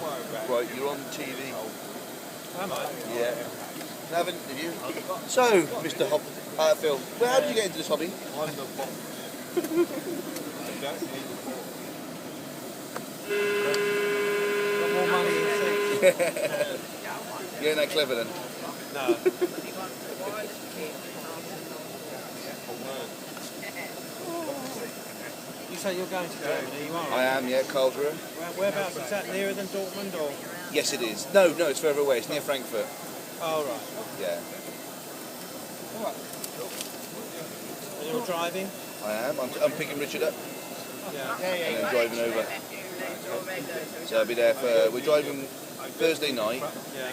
Right, you're on TV. Am I? Yeah. Haven't you? So, Mr. Phil, well, how did you get into this hobby? I'm the boss. I don't need the boss. Got more money in seats. You ain't that clever then? No. You say you're going to Germany, you are? I am, yeah, Karlsruhe. Whereabouts is that? Nearer than Dortmund or? Yes, it is. No, it's further away. It's near Frankfurt. Oh, right. Yeah. And you're driving? I am. I'm picking Richard up Yeah. and then driving over. So I'll be there for. We're driving Thursday night Yeah.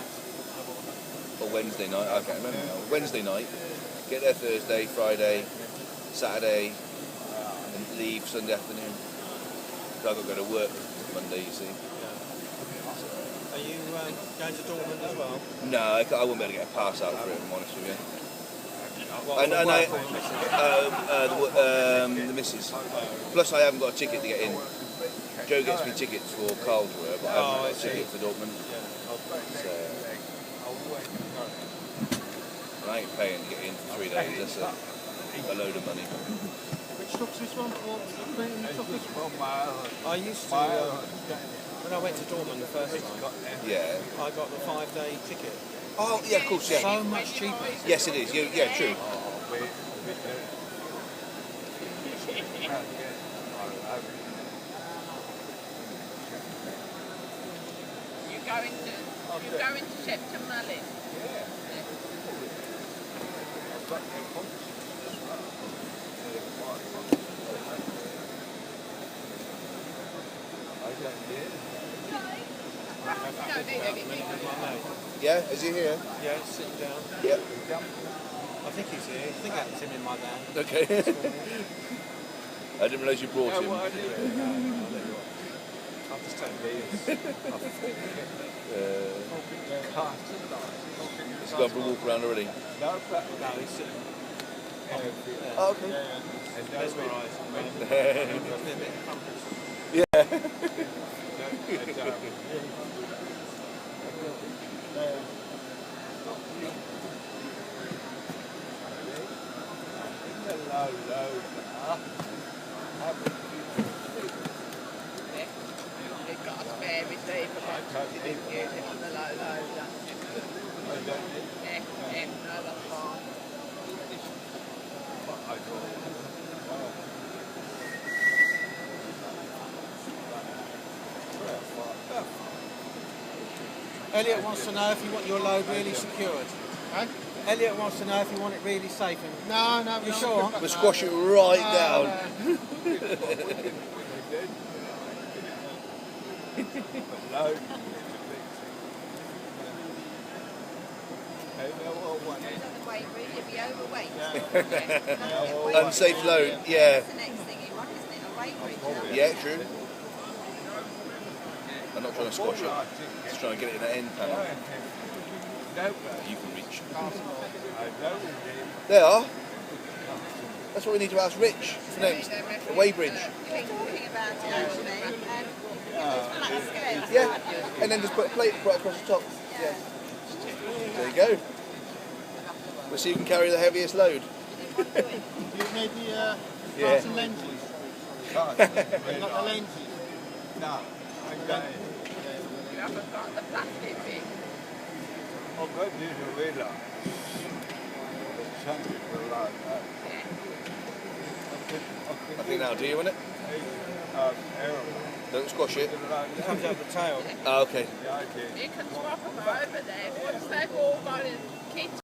or Wednesday night. I can't remember now. Wednesday night. Get there Thursday, Friday, Saturday, and leave Sunday afternoon. So I've got to go to work Monday. You see. Are you going to Dortmund as well? No, I won't be able to get a pass out for it. I'm honest with you. What, And for I, work or mission? the missus. Plus, I haven't got a ticket to get in. Joe gets me tickets for Karlsruhe, but I haven't got a ticket for Dortmund. So, and I ain't paying to get in for 3 days. That's a load of money. Which truck's this one? I used to, when I went to Dortmund the first time, Yeah. I got the 5-day ticket. Oh, yeah, of course, yeah. So much cheaper. Yes, it is. Yeah, true. You're going to Shepton Mallet? Yeah, is he here? Yeah, sitting down. Yep. I think he's here. I think that's him in my van. Okay. I didn't realise you brought him. I'll just take these. He's gone for a walk around already. No, he's sitting. Oh, okay. Mesmerised. Yeah. They've got a spare receiver box if you didn't use it on the low loader. Yeah, no, that's fine. Elliot wants to know if you want your load really secured. Huh? Elliot wants to know if you want it really safe. And No. you sure? We'll squash it right down. You'd be overweight. Unsafe load, yeah. That's the next thing you want, isn't it? A weight bridge. Yeah, true. I'm not trying to squash it. Just trying to get it in the end panel. You can reach. They are. That's what we need to ask Rich for next. The weighbridge. Talking about it actually. Flat scales. Yeah. And then just put a plate right across the top. Yeah. There you go. We'll see who can carry the heaviest load. You maybe Yeah. some lenses. Not the lenses. No. You haven't got the plastic bit. I've got this already. I think that'll do you, won't it? Don't squash it. It comes out the tail. Oh, okay. You can swap them over there once they've all got a kit.